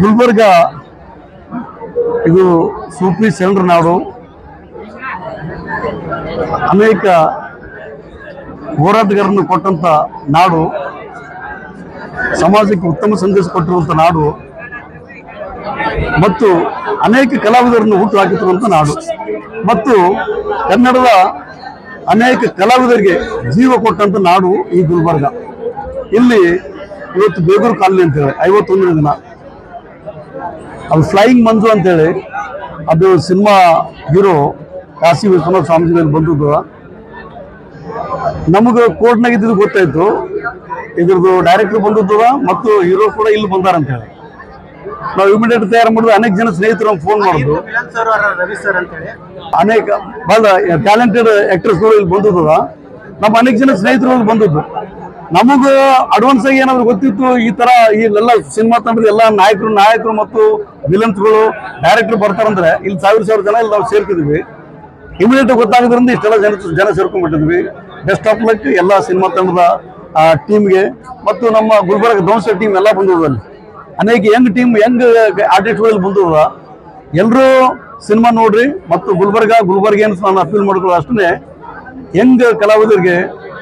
ಗುಲ್ಬರ್ಗ ಇದು ಸೂಫಿ ಶರಣರ ನಾಡು. ಅನೇಕ ಹೋರಾಟಗಾರರನ್ನು ಕೊಟ್ಟಂತ ನಾಡು, ಸಮಾಜಕ್ಕೆ ಉತ್ತಮ ಸಂದೇಶ ಕೊಟ್ಟಿರುವಂತ ನಾಡು ಮತ್ತು ಅನೇಕ ಕಲಾವಿದರನ್ನು ಹುಟ್ಟು ಹಾಕಿರುವಂತ ನಾಡು ಮತ್ತು ಕನ್ನಡದ ಅನೇಕ ಕಲಾವಿದರಿಗೆ ಜೀವ ಕೊಟ್ಟಂತ ನಾಡು ಈ ಗುಲ್ಬರ್ಗ. ಇಲ್ಲಿ ಇವತ್ತು ಬೇಗೂರು ಕಾಲನಿ ಅಂತೇಳಿ 51ನೇ ದಿನ ಅದು ಫ್ಲೈಯಿಂಗ್ ಮಂಜು ಅಂತೇಳಿ ಅದು ಸಿನಿಮಾ ಹೀರೋ ಕಾಶಿ ವಿಶ್ವನಾಥ ಸ್ವಾಮೀಜಿಗಳಲ್ಲಿ ಬಂದದ್ದು. ನಮಗೆ ಕೋರ್ಟ್ನಾಗ ಇದ್ದಿದ್ದು ಗೊತ್ತಾಯ್ತು, ಇದ್ರದ್ದು ಡೈರೆಕ್ಟರ್ ಬಂದದ್ದು ಮತ್ತು ಹೀರೋ ಕೂಡ ಇಲ್ಲಿ ಬಂದಾರಂತೇಳಿ ನಾವು ಇಮಿಡಿಯೇಟ್ ತಯಾರು ಮಾಡಿದ್ವಿ. ಅನೇಕ ಜನ ಸ್ನೇಹಿತರು ಫೋನ್ ಮಾಡಿದ್ರು, ಅನೇಕ ಬಹಳ ಟ್ಯಾಲೆಂಟೆಡ್ ಆಕ್ಟರ್ಸ್ಗಳು ಇಲ್ಲಿ ಬಂದದ್ದು. ನಮ್ಮ ಅನೇಕ ಜನ ಸ್ನೇಹಿತರು ಬಂದದ್ದು. ನಮಗ ಅಡ್ವಾನ್ಸ್ ಆಗಿ ಏನಾದ್ರು ಗೊತ್ತಿತ್ತು ಈ ತರ ಇಲ್ಲೆಲ್ಲ ಸಿನಿಮಾ ತಂಡದ ಎಲ್ಲ ನಾಯಕರು ಮತ್ತು ವಿಲನ್ಸ್ಗಳು ಡೈರೆಕ್ಟರ್ ಬರ್ತಾರಂದ್ರೆ ಇಲ್ಲಿ ಸಾವಿರ ಜನ ಇಲ್ಲಿ ನಾವು ಸೇರ್ತಿದ್ವಿ. ಇಮಿಡಿಯೇಟ್ ಗೊತ್ತಾಗೋದ್ರಿಂದ ಇಷ್ಟೆಲ್ಲ ಜನ ಸೇರ್ಕೊಂಡ್ಬಿಟ್ಟಿದ್ವಿ. ಬೆಸ್ಟ್ ಆಫ್ ಲಕ್ ಎಲ್ಲ ಸಿನಿಮಾ ತಂಡದ ಟೀಮ್ಗೆ ಮತ್ತು ನಮ್ಮ ಗುಲ್ಬರ್ಗ ಧ್ವಂಸ ಟೀಮ್ ಎಲ್ಲ ಬಂದದ್ದು. ಅಲ್ಲಿ ಅನೇಕ ಯಂಗ್ ಆರ್ಟಿಸ್ಟ್ಗಳಲ್ಲಿ ಬಂದದ. ಎಲ್ಲರೂ ಸಿನಿಮಾ ನೋಡ್ರಿ ಮತ್ತು ಗುಲ್ಬರ್ಗೇನ್ಸ್ ನಾನು ಅಪೀಲ್ ಮಾಡ್ಕೊಳ್ಳೋ ಅಷ್ಟೇ ಯಂಗ್ ಕಲಾವಿದರಿಗೆ,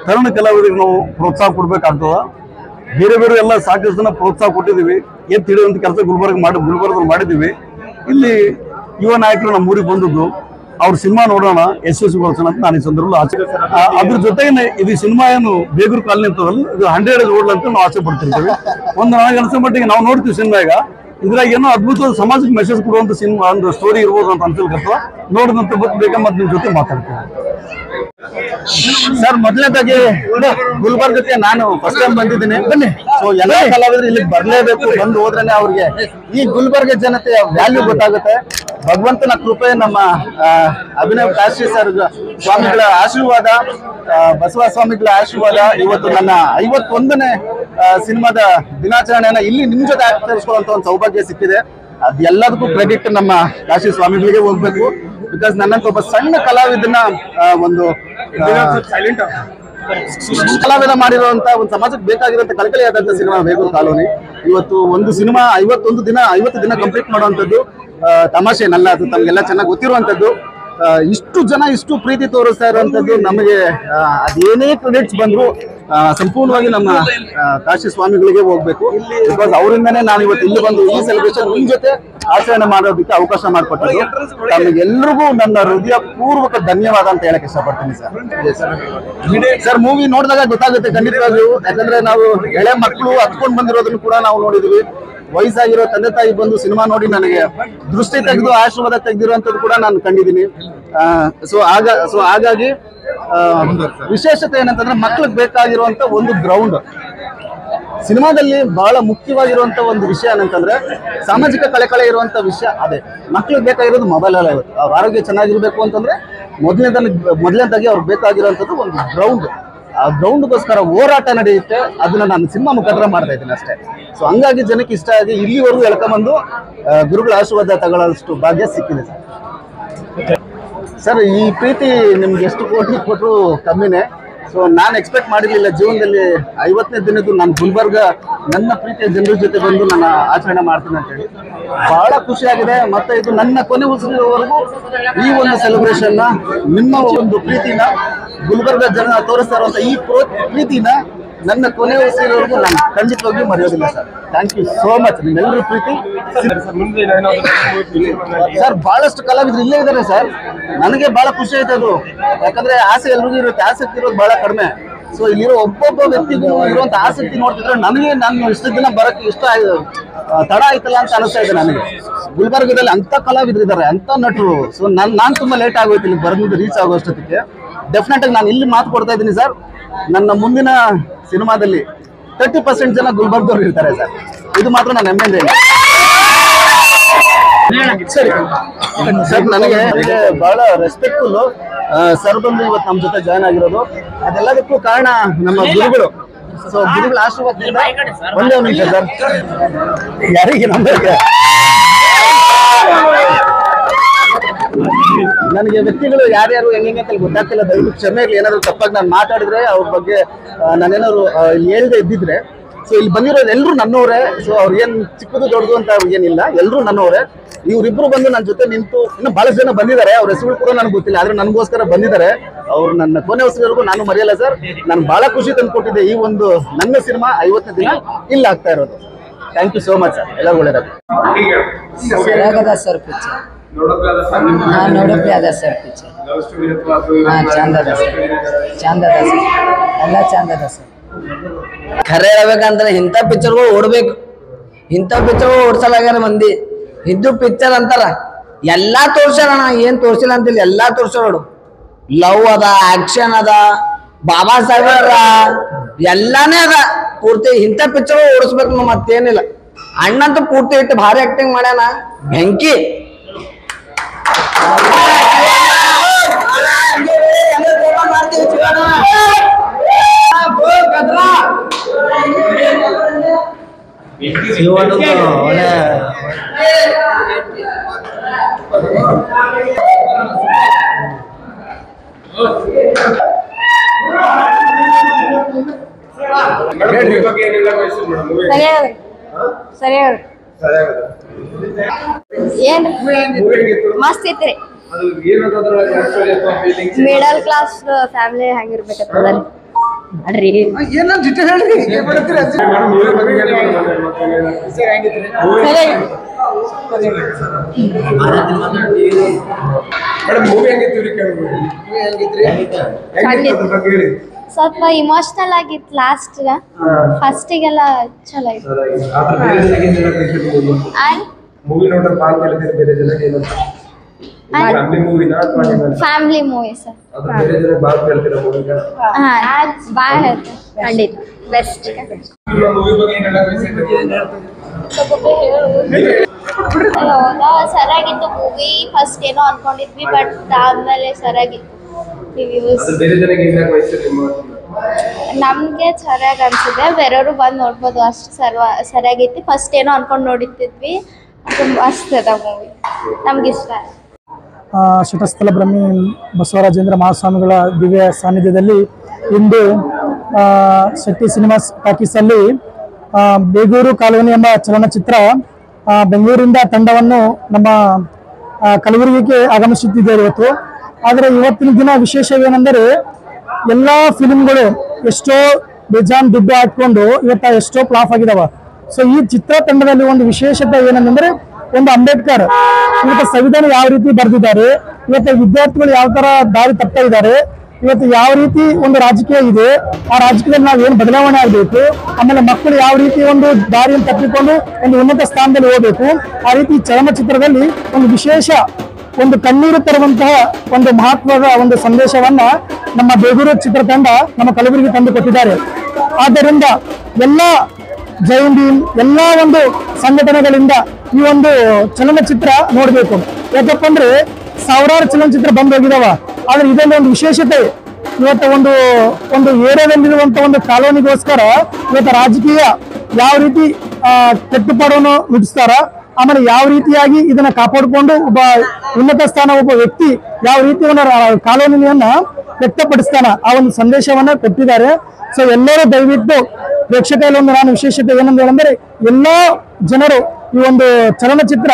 ತರುಣ ಕಲಾವಿದರಿಗೆ ನಾವು ಪ್ರೋತ್ಸಾಹ ಕೊಡ್ಬೇಕಾಗ್ತದ. ಬೇರೆ ಎಲ್ಲ ಸಾಕಷ್ಟು ಜನ ಪ್ರೋತ್ಸಾಹ ಕೊಟ್ಟಿದ್ದೀವಿ. ಎತ್ತಿ ಹಿಡಿಯುವಂತ ಕೆಲಸ ಗುಲ್ಬರ್ಗದಲ್ಲಿ ಮಾಡಿದ್ದೀವಿ. ಇಲ್ಲಿ ಯುವ ನಾಯಕರು ನಮ್ಮ ಊರಿಗೆ ಬಂದದ್ದು, ಅವ್ರ ಸಿನಿಮಾ ನೋಡೋಣ, ಯಶಸ್ವಿಗೊಳಿಸೋಣ ಅಂತ ನಾನು ಈ ಸಂದರ್ಭದಲ್ಲಿ ಆಸೆ. ಅದ್ರ ಜೊತೆಗೆ ಇದು ಸಿನಿಮಾ ಏನು ಬೇಗೂರು ಕಾಲನಿ ಅಂತದಲ್ಲ, ಇದು 100 days ಓಡ್ಲಿ ಅಂತ ನಾವು ಆಸೆ ಪಡ್ತಿರ್ತೀವಿ. ನನಗೆ ಅನ್ಸೋ ಮಟ್ಟಿಗೆ ನಾವು ನೋಡ್ತೀವಿ ಸಿನಿಮಾಗ ಇದ್ರಾಗ ಏನೋ ಅದ್ಭುತವಾದ ಸಮಾಜಕ್ಕೆ ಮೆಸೇಜ್ ಕೊಡುವಂತ ಸಿನಿಮಾ ಒಂದು ಸ್ಟೋರಿ ಇರ್ಬೋದು ಅಂತ ಅನ್ಸಲ್ಕತ್ತ. ನೋಡಿದಂತ ಬೇಕಾ ಮತ್ತೆ ನಿಮ್ ಜೊತೆ ಮಾತಾಡ್ತೀನಿ. ಸರ್, ಮೊದಲನೇದಾಗಿ ಗುಲ್ಬರ್ಗಕ್ಕೆ ನಾನು ಫಸ್ಟ್ ಟೈಮ್ ಬಂದಿದ್ದೀನಿ. ಬನ್ನಿ, ಸೊ ಎಲ್ಲ ಕಲಾವಿದರು ಇಲ್ಲಿಗೆ ಬರ್ಲೇಬೇಕು. ಬಂದು ಹೋದ್ರೇನೆ ಅವ್ರಿಗೆ ಈ ಗುಲ್ಬರ್ಗ ಜನತೆಯ ವ್ಯಾಲ್ಯೂ ಗೊತ್ತಾಗುತ್ತೆ. ಭಗವಂತನ ಕೃಪೆ, ನಮ್ಮ ಅಭಿನವ್ ಕಾಶಿ ಸರ್ ಸ್ವಾಮಿಗಳ ಆಶೀರ್ವಾದ, ಬಸವ ಸ್ವಾಮಿಗಳ ಆಶೀರ್ವಾದ. ಇವತ್ತು ನನ್ನ 51ನೇ ಸಿನಿಮಾದ ದಿನಾಚರಣೆಯನ್ನ ಇಲ್ಲಿ ನಿಮ್ ಜೊತೆ ಆಚರಿಸುವಂತ ಒಂದು ಸೌಭಾಗ್ಯ ಸಿಕ್ಕಿದೆ. ಅದೆಲ್ಲದಕ್ಕೂ ಕ್ರೆಡಿಟ್ ನಮ್ಮ ಕಾಶಿ ಸ್ವಾಮಿಗಳಿಗೆ ಹೋಗ್ಬೇಕು. ಬಿಕಾಸ್ ನನ್ನಂತ ಒಬ್ಬ ಸಣ್ಣ ಕಲಾವಿದನ ಒಂದು ಕಲಾವಿದ ಮಾಡಿರುವಂತ ಒಂದು ಸಮಾಜಕ್ಕೆ ಬೇಕಾಗಿರುವಂತ ಕಳಕಳಿಯಾದಂತ ಸಿನಿಮಾ ಬೇಗೂರು ಕಾಲೋನಿ. ಇವತ್ತು ಒಂದು ಸಿನಿಮಾ 50 ದಿನ ಕಂಪ್ಲೀಟ್ ಮಾಡುವಂತದ್ದು ತಮಾಷೆ ಏನಲ್ಲ. ಅದು ತಮಗೆಲ್ಲ ಚೆನ್ನಾಗಿ ಗೊತ್ತಿರುವಂತದ್ದು. ಇಷ್ಟು ಪ್ರೀತಿ ತೋರಿಸ್ತಾ ಇರುವಂತದ್ದು ನಮಗೆ ಅದೇನೇ ಕ್ರೆಡಿಟ್ಸ್ ಬಂದ್ರು ಸಂಪೂರ್ಣವಾಗಿ ನಮ್ಮ ಕಾಶಿ ಸ್ವಾಮಿಗಳಿಗೆ ಹೋಗ್ಬೇಕು. ಬಿಕಾಸ್ ಅವರಿಂದನೇ ನಾನು ಇವತ್ತು ಇಲ್ಲಿ ಬಂದು ಈ ಸೆಲೆಬ್ರೇಷನ್ ನಿಮ್ ಜೊತೆ ಆಚರಣೆ ಮಾಡೋದಕ್ಕೆ ಅವಕಾಶ ಮಾಡಿಕೊಟ್ಟಿದ್ದು. ತಮಗೆಲ್ಲರಿಗೂ ನನ್ನ ಹೃದಯ ಪೂರ್ವಕ ಧನ್ಯವಾದ ಅಂತ ಹೇಳಕ್ ಇಷ್ಟಪಡ್ತೀನಿ ಸರ್. ಮೂವಿ ನೋಡಿದಾಗ ಗೊತ್ತಾಗುತ್ತೆ ಖಂಡಿತವಾಗಿಯೂ. ಯಾಕಂದ್ರೆ ನಾವು ಎಳೆ ಮಕ್ಕಳು ಹತ್ಕೊಂಡು ಬಂದಿರೋದನ್ನು ಕೂಡ ನಾವು ನೋಡಿದ್ವಿ. ವಯಸ್ಸಾಗಿರೋ ತಂದೆ ತಾಯಿ ಬಂದು ಸಿನಿಮಾ ನೋಡಿ ನನಗೆ ದೃಷ್ಟಿ ತೆಗೆದು ಆಶೀರ್ವಾದ ತೆಗೆದಿರುವಂತದ್ದು ಕೂಡ ನಾನು ಕಂಡಿದ್ದೀನಿ. ಸೊ ಹಾಗಾಗಿ ವಿಶೇಷತೆ ಏನಂತಂದ್ರೆ ಮಕ್ಳಿಗೆ ಬೇಕಾಗಿರುವಂತ ಒಂದು ಗ್ರೌಂಡ್. ಸಿನಿಮಾದಲ್ಲಿ ಬಹಳ ಮುಖ್ಯವಾಗಿರುವಂತ ಒಂದು ವಿಷಯ ಏನಂತಂದ್ರೆ ಸಾಮಾಜಿಕ ಕಳಕಳಿ ಇರುವಂತ ವಿಷಯ ಅದೇ. ಮಕ್ಳಿಗೆ ಬೇಕಾಗಿರೋದು ಮೊಬೈಲ್ ಅಲ್ಲ. ಇವತ್ತು ಅವ್ರ ಆರೋಗ್ಯ ಚೆನ್ನಾಗಿರ್ಬೇಕು ಅಂತಂದ್ರೆ ಮೊದಲನೇದಾಗಿ ಅವ್ರಿಗೆ ಬೇಕಾಗಿರುವಂತದ್ದು ಒಂದು ಗ್ರೌಂಡ್. ಆ ಗ್ರೌಂಡ್ಗೋಸ್ಕರ ಹೋರಾಟ ನಡೆಯುತ್ತೆ. ಅದನ್ನ ನಾನು ಸಿನಿಮಾ ಮುಖಾಂತರ ಮಾಡ್ತಾ ಇದ್ದೀನಿ ಅಷ್ಟೇ. ಸೊ ಹಂಗಾಗಿ ಜನಕ್ಕೆ ಇಷ್ಟ ಆಗಿ ಇಲ್ಲಿವರೆಗೂ ಎಳ್ಕೊಂಬಂದು ಗುರುಗಳ ಆಶೀರ್ವಾದ ತಗೊಳ್ಳೋಷ್ಟು ಭಾಗ್ಯ ಸಿಕ್ಕಿದೆ ಸರ್. ಈ ಪ್ರೀತಿ ನಿಮ್ಗೆ ಎಷ್ಟು ಕೋಟಿ ಕೊಟ್ಟರು ಕಮ್ಮಿನೇ. ಸೊ ನಾನು ಎಕ್ಸ್ಪೆಕ್ಟ್ ಮಾಡಿರ್ಲಿಲ್ಲ ಜೀವನದಲ್ಲಿ 50ನೇ ದಿನದ್ದು ನಾನು ಗುಲ್ಬರ್ಗ ನನ್ನ ಪ್ರೀತಿಯ ಜನರ ಜೊತೆ ಬಂದು ನಾನು ಆಚರಣೆ ಮಾಡ್ತೀನಿ ಅಂತೇಳಿ ಬಹಳ ಖುಷಿಯಾಗಿದೆ. ಮತ್ತೆ ಇದು ನನ್ನ ಕೊನೆ ಉಸಿರಿನವರೆಗೂ ಈ ಒಂದು ಸೆಲೆಬ್ರೇಷನ್ ನಿಮ್ಮ ಒಂದು ಪ್ರೀತಿನ ಗುಲ್ಬರ್ಗ ಜನ ತೋರಿಸ್ತಾ ಇರುವಂತ ಈ ಪ್ರೀತಿನ ನನ್ನ ಕೊನೆ ಉಸಿರಿನವರೆಗೂ ನಾನು ಖಂಡಿತವಾಗಿಯೂ ಮರೆಯೋದಿಲ್ಲ sir. Thank you so much. ನಿಮ್ಮೆಲ್ಲರೂ ಪ್ರೀತಿ ಸರ್. ಬಹಳಷ್ಟು ಕಲಾವಿದರು ಇಲ್ಲೇ ಇದ್ದಾರೆ ಸರ್. ನನಗೆ ಬಹಳ ಖುಷಿ ಆಯ್ತು ಅದು. ಯಾಕಂದ್ರೆ ಆಸೆ ಎಲ್ರಿಗೂ ಇರುತ್ತೆ, ಆಸಕ್ತಿ ಇರೋದು ಬಹಳ ಕಡಿಮೆ. ಸೊ ಇಲ್ಲಿರೋ ಒಬ್ಬೊಬ್ಬ ವ್ಯಕ್ತಿಗೂ ಇರುವಂತ ಆಸಕ್ತಿ ನೋಡ್ತಿದ್ರೆ ನಾನು ಇಷ್ಟು ದಿನ ಬರಕ್ಕೆ ಇಷ್ಟ ತಡ ಆಯ್ತಲ್ಲ ಅಂತ ಅನಿಸ್ತಾ ಇದೆ ನನಗೆ. ಗುಲ್ಬರ್ಗದಲ್ಲಿ ಅಂತ ಕಲಾವಿದರು ಇದ್ದಾರೆ, ಅಂತ ನಟರು. ಸೊ ನಾನು ತುಂಬಾ ಲೇಟ್ ಆಗೋಯ್ತು ಇಲ್ಲಿ ಬರೋದು ರೀಚ್ ಆಗೋಷ್ಟೊತ್ತಿಗೆ. ಡೆಫಿನೆಟ್ ಆಗಿ ನಾನು ಇಲ್ಲಿ ಮಾತು ಕೊಡ್ತಾ ಇದ್ದೀನಿ ಸರ್. ನನ್ನ ಮುಂದಿನ ಸಿನಿಮಾದಲ್ಲಿ 30% ಜನ ಗುಲ್ಬರ್ಗದವ್ರು ಇರ್ತಾರೆ ಸರ್. ಇದು ಮಾತ್ರ ನಾನು ಹೆಮ್ಮೆಯಿಂದ ಹೇಳಿ ಸರಿ ಸರ್. ನನಗೆ ಬಹಳ ರೆಸ್ಪೆಕ್ಟ್ಫುಲ್ ಸರ್ ಬಂದು ಇವತ್ತು ನಮ್ಮ ಜೊತೆ ಜಾಯ್ನ್ ಆಗಿರೋದು. ಅದೆಲ್ಲದಕ್ಕೂ ಕಾರಣ ನಮ್ಮ ಗುರುಗಳು. ಸೊ ಗುರುಗಳ ಆಶೀರ್ವಾದದಿಂದ ಒಂದೇ ಒಂದು ನಿಮಿಷ ಸರ್. ಯಾರಿಗೆ ನಂಬಕ್ಕೆ ನನಗೆ ವ್ಯಕ್ತಿಗಳು ಯಾರ್ಯಾರು ಹೆಂಗೆ ಗೊತ್ತಾಗ್ತಿಲ್ಲ. ದಯವಿಟ್ಟು ಕ್ಷಮೆ ಇರಲಿ. ಏನಾದ್ರು ತಪ್ಪಾಗಿ ನಾನು ಮಾತಾಡಿದ್ರೆ ಅವ್ರ ಬಗ್ಗೆ ನಾನೇನಾದ್ರು ಹೇಳ್ದೆ ಇದ್ದಿದ್ರೆ ಸೊ ಇಲ್ಲಿ ಬಂದಿರೋರು ಎಲ್ಲರೂ ನನ್ನವರೇ. ಸೊ ಅವ್ರು ಏನ್ ಚಿಕ್ಕದು ದೊಡ್ಡದು ಅಂತ ಏನಿಲ್ಲ, ಎಲ್ಲರೂ ನನ್ನವರೇ. ಇವ್ರಿಬ್ರು ಬಂದು ನನ್ನ ಜೊತೆ ನಿಂತು ಇನ್ನು ಬಹಳಷ್ಟು ಜನ ಬಂದಿದ್ದಾರೆ, ಅವ್ರ ಹೆಸರು ಕೂಡ ನನಗೆ ಗೊತ್ತಿಲ್ಲ, ಆದ್ರೆ ನನಗೋಸ್ಕರ ಬಂದಿದ್ದಾರೆ. ಅವ್ರು ನನ್ನ ಕೊನೆ ಉಸಿರವರೆಗೂ ನಾನು ಮರೆಯಲ್ಲ ಸರ್. ನಾನು ಬಹಳ ಖುಷಿ ತಂದುಕೊಟ್ಟಿದ್ದೆ ಈ ಒಂದು ನನ್ನ ಸಿನಿಮಾ 50ನೇ ದಿನ ಇಲ್ಲಿ ಆಗ್ತಾ ಇರೋದು. Thank you so much sir, ಎಲ್ಲರೂ ಒಳ್ಳೇದಾಗ್ತದೆ. ಸರಿಯಾಗದ ಸರ್ ಪಿಕ್ಚರ್ ನೋಡೋಕೆ ಅದ ಸರ್ ಪಿಕ್ಚರ್ ಚಂದ ಅದ ಸರ್, ಚಂದ ಅದ ಸರ್, ಎಲ್ಲ ಚಂದ ಅದ ಸರ್. ಖರೆ ಹೇಳ್ಬೇಕಂದ್ರೆ ಇಂಥ ಪಿಕ್ಚರ್ಗಳು ಓಡ್ಬೇಕು, ಇಂಥ ಪಿಕ್ಚರ್ಗಳು ಓಡ್ಸಲಾಗ್ಯಾರ ಮಂದಿ. ಇದು ಪಿಕ್ಚರ್ ಅಂತಾರ ಎಲ್ಲಾ ತೋರ್ಸ್ಯಾರ, ಏನ್ ತೋರ್ಸಿಲ್ಲ ಅಂತಿಲ್ಲ, ಎಲ್ಲಾ ತೋರ್ಸ್ಯಾರ ನೋಡು. ಲವ್ ಅದ, ಆಕ್ಷನ್ ಅದ, ಬಾಬಾ ಸಾಹೇಬ್ ಎಲ್ಲಾನೇ ಅದ ಪೂರ್ತಿ. ಇಂಥ ಪಿಕ್ಚರ್ ಓಡಿಸ್ಬೇಕು ನಾವು, ಮತ್ತೇನಿಲ್ಲ. ಅಣ್ಣಂತೂ ಪೂರ್ತಿ ಇಟ್ಟು ಭಾರಿ ಆಕ್ಟಿಂಗ್ ಮಾಡ್ಯಾನ, ಬೆಂಕಿ. ಏನ್ ಮಸ್ತ್ ಐತ್ರಿ. ಮಿಡಲ್ ಕ್ಲಾಸ್ ಫ್ಯಾಮಿಲಿ ಹೆಂಗಿರ್ಬೇಕಂತದ್ರಿ ಸ್ವಲ್ಪ ಇಮೋಷನಲ್ ಆಗಿತ್ತು ಲಾಸ್ಟ್ ಫಸ್ಟಿಗೆಲ್ಲ ಚಲೋ ಇತ್ತು. ಫ್ಯಾಮಿಲಿ ಮೂವಿ ಸರ್, ಬಾಯ್ ಹೇಳ್ತಾರೆ ಖಂಡಿತ ಬೆಸ್ಟ್. ಸರಿಯಾಗಿತ್ತು ಮೂವಿ. ಫಸ್ಟ್ ಏನೋ ಅನ್ಕೊಂಡಿದ್ವಿ, ಬಟ್ ಆದ್ಮೇಲೆ ಸರಿಯಾಗಿತ್ತು. ನಮ್ಗೆ ಸರಿಯಾಗಿ ಅನ್ಸಿದೆ, ಬೇರೆಯವರು ಬಂದು ನೋಡ್ಬೋದು, ಅಷ್ಟು ಸರಿಯಾಗೈತಿ. ಫಸ್ಟ್ ಏನೋ ಅನ್ಕೊಂಡು ನೋಡಿತಿದ್ವಿ, ಅದು ಮಸ್ತ್ ಅದ ಮೂವಿ, ನಮ್ಗೆ ಇಷ್ಟ. ಶಟಸ್ಥಲ ಬ್ರಹ್ಮಿ ಬಸವರಾಜೇಂದ್ರ ಮಹಾಸ್ವಾಮಿಗಳ ದಿವ್ಯ ಸಾನ್ನಿಧ್ಯದಲ್ಲಿ ಇಂದು ಶೆಟ್ಟಿ ಸಿನಿಮಾಸ್ ಟಾಕೀಸಲ್ಲಿ ಬೇಗೂರು ಕಾಲೋನಿ ಎಂಬ ಚಲನಚಿತ್ರ ಬೆಂಗಳೂರಿಂದ ತಂಡವನ್ನು ನಮ್ಮ ಕಲಬುರಗಿಗೆ ಆಗಮಿಸುತ್ತಿದ್ದಾರೆ ಇವತ್ತು. ಆದರೆ ಇವತ್ತಿನ ದಿನ ವಿಶೇಷವೇನೆಂದರೆ ಎಲ್ಲ ಫಿಲ್ಮ್ಗಳು ಎಷ್ಟೋ ಬೇಜಾನ್ ದುಡ್ಡು ಹಾಕೊಂಡು ಇವತ್ತು ಎಷ್ಟೋ ಫ್ಲಾಪ್ ಆಗಿದಾವ. ಸೊ ಈ ಚಿತ್ರತಂಡದಲ್ಲಿ ಒಂದು ವಿಶೇಷತೆ ಏನಂದ್ರೆ, ಒಂದು ಅಂಬೇಡ್ಕರ್ ಇವತ್ತು ಸಂವಿಧಾನ ಯಾವ ರೀತಿ ಬರೆದಿದ್ದಾರೆ, ಇವತ್ತು ವಿದ್ಯಾರ್ಥಿಗಳು ಯಾವ ತರ ದಾರಿ ತಪ್ತಾ ಇದ್ದಾರೆ, ಇವತ್ತು ಯಾವ ರೀತಿ ಒಂದು ರಾಜಕೀಯ ಇದೆ, ಆ ರಾಜಕೀಯದಲ್ಲಿ ನಾವು ಏನು ಬದಲಾವಣೆ ಆಗಬೇಕು, ಆಮೇಲೆ ಮಕ್ಕಳು ಯಾವ ರೀತಿ ಒಂದು ದಾರಿಯನ್ನು ತಪ್ಪಿಕೊಂಡು ಒಂದು ಉನ್ನತ ಸ್ಥಾನದಲ್ಲಿ ಹೋಗ್ಬೇಕು, ಆ ರೀತಿ ಚಲನಚಿತ್ರದಲ್ಲಿ ಒಂದು ವಿಶೇಷ ಒಂದು ಕಣ್ಣೀರು ತರುವಂತಹ ಒಂದು ಮಹತ್ವದ ಒಂದು ಸಂದೇಶವನ್ನ ನಮ್ಮ ಬೇಗೂರು ಚಿತ್ರತಂಡ ನಮ್ಮ ಕಲಬುರಗಿ ತಂದು ಕೊಟ್ಟಿದ್ದಾರೆ. ಆದ್ದರಿಂದ ಎಲ್ಲ ಜೈನ್ ಭೀಮ್ ಎಲ್ಲ ಒಂದು ಸಂಘಟನೆಗಳಿಂದ ಈ ಒಂದು ಚಲನಚಿತ್ರ ನೋಡ್ಬೇಕು. ಯಾಕಪ್ಪ ಅಂದ್ರೆ ಸಾವಿರಾರು ಚಲನಚಿತ್ರ ಬಂದ್ ಹೋಗಿದಾವ, ಆದ್ರೆ ಇದೊಂದು ಒಂದು ವಿಶೇಷತೆ. ಇವತ್ತು ಒಂದು ಏರಿಯಾದಲ್ಲಿರುವಂತ ಒಂದು ಕಾಲೋನಿಗೋಸ್ಕರ ಇವತ್ತು ರಾಜಕೀಯ ಯಾವ ರೀತಿ ಕಟ್ಟುಪಾಡನ್ನು ನುಡಿಸ್ತಾರ, ಆಮೇಲೆ ಯಾವ ರೀತಿಯಾಗಿ ಇದನ್ನ ಕಾಪಾಡಿಕೊಂಡು ಒಬ್ಬ ಉನ್ನತ ಸ್ಥಾನ ಒಬ್ಬ ವ್ಯಕ್ತಿ ಯಾವ ರೀತಿ ಒಂದು ಕಾಲೋನಿಯನ್ನ ವ್ಯಕ್ತಪಡಿಸ್ತಾನ, ಆ ಒಂದು ಸಂದೇಶವನ್ನ ಕೊಟ್ಟಿದ್ದಾರೆ. ಸೊ ಎಲ್ಲರೂ ದಯವಿಟ್ಟು ಪ್ರೇಕ್ಷಕರಲ್ಲಿ ಒಂದು ನಾನು ವಿಶೇಷತೆ ಏನಂತ ಹೇಳಿದ್ರೆ, ಎಲ್ಲಾ ಜನರು ಈ ಒಂದು ಚಲನಚಿತ್ರ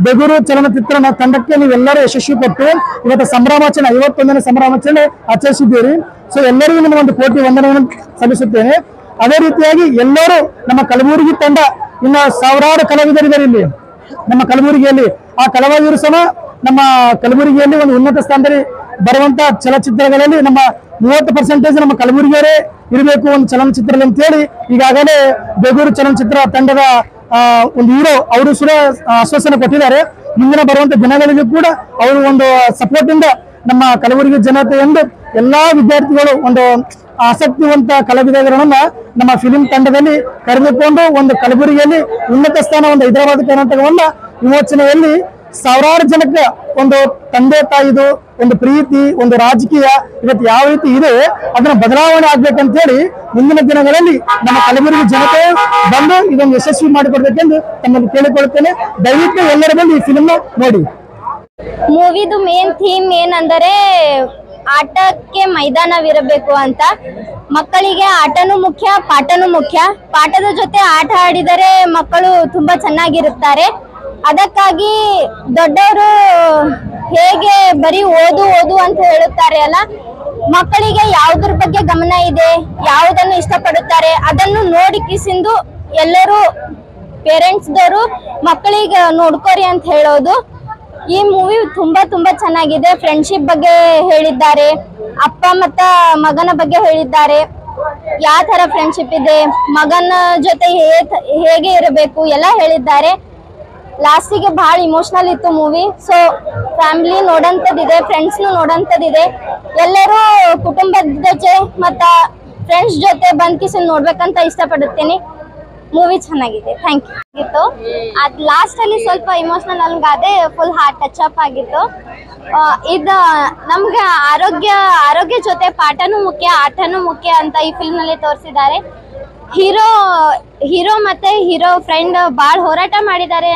ಬೇಗೂರು ಚಲನಚಿತ್ರ ತಂಡಕ್ಕೆ ನೀವೆಲ್ಲರೂ ಯಶಸ್ವಿ ಪಟ್ಟು ಇವತ್ತು ಸಂಭ್ರಮಾಚರಣೆ 51ನೇ ಸಂಭ್ರಮಾಚರಣೆ ಆಚರಿಸಿದ್ದೀರಿ. ಸೊ ಎಲ್ಲರಿಗೂ ನಿಮ್ಮ ಒಂದು ಕೋಟಿ ವಂದನೆಯನ್ನು ಸಲ್ಲಿಸುತ್ತೇನೆ. ಅದೇ ರೀತಿಯಾಗಿ ಎಲ್ಲರೂ ನಮ್ಮ ಕಲಬುರಗಿ ತಂಡ ಇನ್ನು ಸಾವಿರಾರು ಕಲಾವಿದರಿದ್ದಾರೆ ಇಲ್ಲಿ ನಮ್ಮ ಕಲಬುರಗಿಯಲ್ಲಿ. ಆ ಕಲಾವಿದರು ಸಹ ನಮ್ಮ ಕಲಬುರಗಿಯಲ್ಲಿ ಒಂದು ಉನ್ನತ ಸ್ಥಾನದಲ್ಲಿ ಬರುವಂತ ಚಲನಚಿತ್ರಗಳಲ್ಲಿ ನಮ್ಮ 30% ನಮ್ಮ ಕಲಬುರಗಿಯವರೇ ಇರಬೇಕು ಒಂದು ಚಲನಚಿತ್ರದಲ್ಲಿ ಅಂತ ಹೇಳಿ ಈಗಾಗಲೇ ಬೇಗೂರು ಚಲನಚಿತ್ರ ತಂಡದ ಒಂದು ಹೀರೋ ಅವರು ಸುರ ಆಶ್ವಾಸನೆ ಕೊಟ್ಟಿದ್ದಾರೆ. ಮುಂದಿನ ಬರುವಂತ ದಿನಗಳಿಗೂ ಕೂಡ ಅವರು ಒಂದು ಸಪೋರ್ಟ್ ಇಂದ ನಮ್ಮ ಕಲಬುರಗಿ ಜನತೆ ಎಂದು ಎಲ್ಲಾ ವಿದ್ಯಾರ್ಥಿಗಳು ಒಂದು ಆಸಕ್ತಿವಂತ ಕಲಾವಿದರನ್ನ ನಮ್ಮ ಫಿಲಿಂ ತಂಡದಲ್ಲಿ ಕರೆದುಕೊಂಡು ಒಂದು ಕಲಬುರಗಿಯಲ್ಲಿ ಉನ್ನತ ಸ್ಥಾನ ಒಂದು ಹೈದರಾಬಾದ್ ಕರ್ನಾಟಕವನ್ನ ವಿಮೋಚನೆಯಲ್ಲಿ ಸಾವಿರಾರು ಜನಕ್ಕೆ ಒಂದು ತಂದೆ ತಾಯಿದು ಒಂದು ಪ್ರೀತಿ ಒಂದು ರಾಜಕೀಯ ಇವತ್ತು ಯಾವ ರೀತಿ ಇದೆ ಅದನ್ನ ಬದಲಾವಣೆ ಆಗ್ಬೇಕಂತ ಹೇಳಿ ಮುಂದಿನ ದಿನಗಳಲ್ಲಿ ನಮ್ಮ ಕಲಬುರಗಿ ಜನತೆ ಬಂದು ಇದನ್ನು ಯಶಸ್ವಿ ಮಾಡಿಕೊಡ್ಬೇಕೆಂದು ತಮ್ಮಲ್ಲಿ ಕೇಳಿಕೊಳ್ಳುತ್ತೇನೆ. ದಯವಿಟ್ಟು ಎಲ್ಲರ ಬಂದು ಈ ಫಿಲ್ಮ್ ನೋಡಿ. ಮೂವಿದು ಮೇನ್ ಥೀಮ್ ಏನಂದರೆ ಆಟಕ್ಕೆ ಮೈದಾನವಿರಬೇಕು ಅಂತ. ಮಕ್ಕಳಿಗೆ ಆಟನೂ ಮುಖ್ಯ, ಪಾಠನೂ ಮುಖ್ಯ. ಪಾಠದ ಜೊತೆ ಆಟ ಆಡಿದರೆ ಮಕ್ಕಳು ತುಂಬಾ ಚೆನ್ನಾಗಿರುತ್ತಾರೆ. ಅದಕ್ಕಾಗಿ ದೊಡ್ಡವರು ಹೇಗೆ ಬರೀ ಓದು ಓದು ಅಂತ ಹೇಳುತ್ತಾರೆ ಅಲ್ಲ, ಮಕ್ಕಳಿಗೆ ಯಾವುದ್ರ ಬಗ್ಗೆ ಗಮನ ಇದೆ, ಯಾವುದನ್ನು ಇಷ್ಟಪಡುತ್ತಾರೆ ಅದನ್ನು ನೋಡಿ ಕಿಸಿಂದು ಎಲ್ಲರೂ ಪೇರೆಂಟ್ಸ್ದವರು ಮಕ್ಕಳಿಗೆ ನೋಡ್ಕೋರಿ ಅಂತ ಹೇಳೋದು. ಈ ಮೂವಿ ತುಂಬಾ ಚೆನ್ನಾಗಿದೆ. ಫ್ರೆಂಡ್ಶಿಪ್ ಬಗ್ಗೆ ಹೇಳಿದ್ದಾರೆ, ಅಪ್ಪ ಮತ್ತ ಮಗನ ಬಗ್ಗೆ ಹೇಳಿದ್ದಾರೆ, ಯಾವ ತರ ಫ್ರೆಂಡ್ಶಿಪ್ ಇದೆ, ಮಗನ ಜೊತೆ ಹೇಗೆ ಇರಬೇಕು ಎಲ್ಲ ಹೇಳಿದ್ದಾರೆ. ಲಾಸ್ಟಿಗೆ ಬಹಳ ಇಮೋಷನಲ್ ಇತ್ತು ಮೂವಿ. ಸೊ ಫ್ಯಾಮಿಲಿ ನೋಡಂತದಿದೆ, ಫ್ರೆಂಡ್ಸ್ನು ನೋಡಂತದಿದೆ. ಎಲ್ಲರೂ ಕುಟುಂಬದ ಜೊತೆ ಮತ್ತ ಫ್ರೆಂಡ್ಸ್ ಜೊತೆ ಬಂದ್ ಕಿಸಿನ್ ನೋಡ್ಬೇಕಂತ ಇಷ್ಟಪಡುತ್ತೇನೆ. ಮೂವಿ ಚೆನ್ನಾಗಿದೆ. Thank you. ಅದ್ ಲಾಸ್ಟ್ ಅಲ್ಲಿ ಸ್ವಲ್ಪ ಇಮೋಷನಲ್ ನನ್ಗಾದೆ, ಫುಲ್ ಹಾರ್ಟ್ ಟಚ್ ಅಪ್ ಆಗಿತ್ತು. ಇದು ನಮ್ಗೆ ಆರೋಗ್ಯ ಜೊತೆ ಪಾಠನೂ ಮುಖ್ಯ, ಆಟನೂ ಮುಖ್ಯ ಅಂತ ಈ ಫಿಲ್ಮ್ ನಲ್ಲಿ ತೋರಿಸಿದ್ದಾರೆ. ಹೀರೋ ಮತ್ತೆ ಹೀರೋ ಫ್ರೆಂಡ್ ಬಾಳ್ ಹೋರಾಟ ಮಾಡಿದ್ದಾರೆ.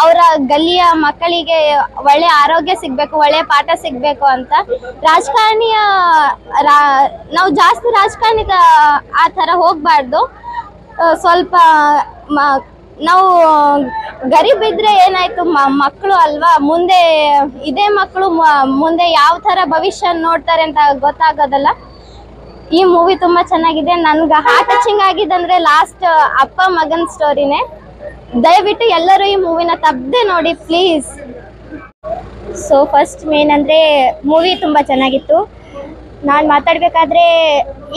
ಅವರ ಗಲ್ಲಿಯ ಮಕ್ಕಳಿಗೆ ಒಳ್ಳೆ ಆರೋಗ್ಯ ಸಿಗ್ಬೇಕು, ಒಳ್ಳೆ ಪಾಠ ಸಿಗ್ಬೇಕು ಅಂತ. ರಾಜಕಾರಣಿಯ ನಾವು ಜಾಸ್ತಿ ರಾಜಕಾರಣಿದ ಆ ತರ ಹೋಗ್ಬಾರ್ದು. ಸ್ವಲ್ಪ ನಾವು ಗರೀಬ್ ಇದ್ರೆ ಏನಾಯ್ತು, ಮಕ್ಕಳು ಅಲ್ವಾ, ಮುಂದೆ ಇದೇ ಮಕ್ಕಳು ಮುಂದೆ ಯಾವ ತರ ಭವಿಷ್ಯ ನೋಡ್ತಾರೆ ಅಂತ ಗೊತ್ತಾಗೋದಲ್ಲ. ಈ ಮೂವಿ ತುಂಬಾ ಚೆನ್ನಾಗಿದೆ. ನನ್ಗೆ ಹಾರ್ಟ್ ಟಚಿಂಗ್ ಆಗಿದಂದ್ರೆ ಲಾಸ್ಟ್ ಅಪ್ಪ ಮಗನ್ ಸ್ಟೋರಿನೇ. ದಯವಿಟ್ಟು ಎಲ್ಲರೂ ಈ ಮೂವಿನ ತಪ್ಪದೆ ನೋಡಿ ಪ್ಲೀಸ್. ಸೊ ಫಸ್ಟ್ ಮೇನ್ ಅಂದ್ರೆ ಮೂವಿ ತುಂಬಾ ಚೆನ್ನಾಗಿತ್ತು. ನಾನು ಮಾತಾಡಬೇಕಾದ್ರೆ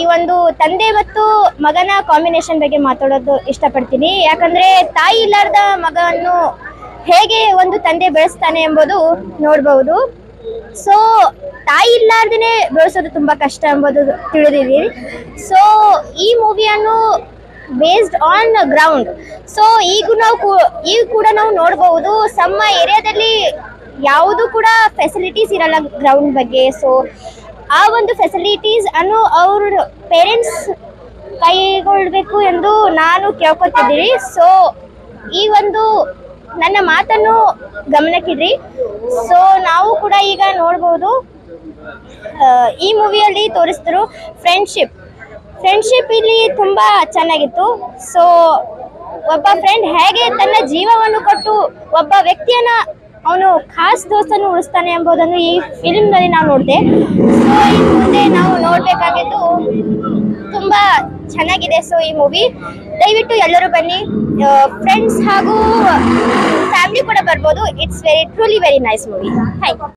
ಈ ಒಂದು ತಂದೆ ಮತ್ತು ಮಗನ ಕಾಂಬಿನೇಷನ್ ಬಗ್ಗೆ ಮಾತಾಡೋದು ಇಷ್ಟಪಡ್ತೀನಿ. ಯಾಕಂದರೆ ತಾಯಿ ಇಲ್ಲಾರ್ದ ಮಗವನ್ನು ಹೇಗೆ ಒಂದು ತಂದೆ ಬೆಳೆಸ್ತಾನೆ ಎಂಬುದು ನೋಡ್ಬೋದು. ಸೊ ತಾಯಿ ಇಲ್ಲಾರ್ದೇ ಬೆಳೆಸೋದು ತುಂಬ ಕಷ್ಟ ಎಂಬುದು ತಿಳಿದಿದ್ದೀವಿ. ಸೊ ಈ ಮೂವಿಯನ್ನು ಬೇಸ್ಡ್ ಆನ್ ಗ್ರೌಂಡ್. ಸೊ ಈಗ ಕೂಡ ನಾವು ನೋಡ್ಬೋದು, ನಮ್ಮ ಏರಿಯಾದಲ್ಲಿ ಯಾವುದು ಕೂಡ ಫೆಸಿಲಿಟೀಸ್ ಇರಲ್ಲ ಗ್ರೌಂಡ್ ಬಗ್ಗೆ. ಸೊ ಆ ಒಂದು ಫೆಸಿಲಿಟೀಸ್ ಅನ್ನು ಅವ್ರ ಪೇರೆಂಟ್ಸ್ ಕೈಗೊಳ್ಳಬೇಕು ಎಂದು ನಾನು ಕೇಳ್ಕೊತಿದ್ದೀನಿ. ಸೊ ಈ ಒಂದು ನನ್ನ ಮಾತನ್ನು ಗಮನಕ್ಕಿಡ್ರಿ. ಸೊ ನಾವು ಕೂಡ ಈಗ ನೋಡ್ಬೋದು, ಈ ಮೂವಿಯಲ್ಲಿ ತೋರಿಸಿದ್ರು ಫ್ರೆಂಡ್ಶಿಪ್ ಇಲ್ಲಿ ತುಂಬ ಚೆನ್ನಾಗಿತ್ತು. ಸೊ ಒಬ್ಬ ಫ್ರೆಂಡ್ ಹೇಗೆ ತನ್ನ ಜೀವವನ್ನು ಕೊಟ್ಟು ಒಬ್ಬ ವ್ಯಕ್ತಿಯನ್ನ ಅವನು ಖಾಸ್ ದೋಸ್ತನ್ನು ಉಳಿಸ್ತಾನೆ ಎಂಬುದನ್ನು ಈ ಫಿಲ್ಮ್ನಲ್ಲಿ ನಾವು ನೋಡಿದೆ. ಸೊ ಈ ಮುಂದೆ ನಾವು ನೋಡಬೇಕಾಗಿದ್ದು ತುಂಬ ಚೆನ್ನಾಗಿದೆ. ಸೊ ಈ ಮೂವಿ ದಯವಿಟ್ಟು ಎಲ್ಲರೂ ಬನ್ನಿ, ಫ್ರೆಂಡ್ಸ್ ಹಾಗೂ ಫ್ಯಾಮಿಲಿ ಕೂಡ ಬರ್ಬೋದು. It's truly very nice movie. Thank you.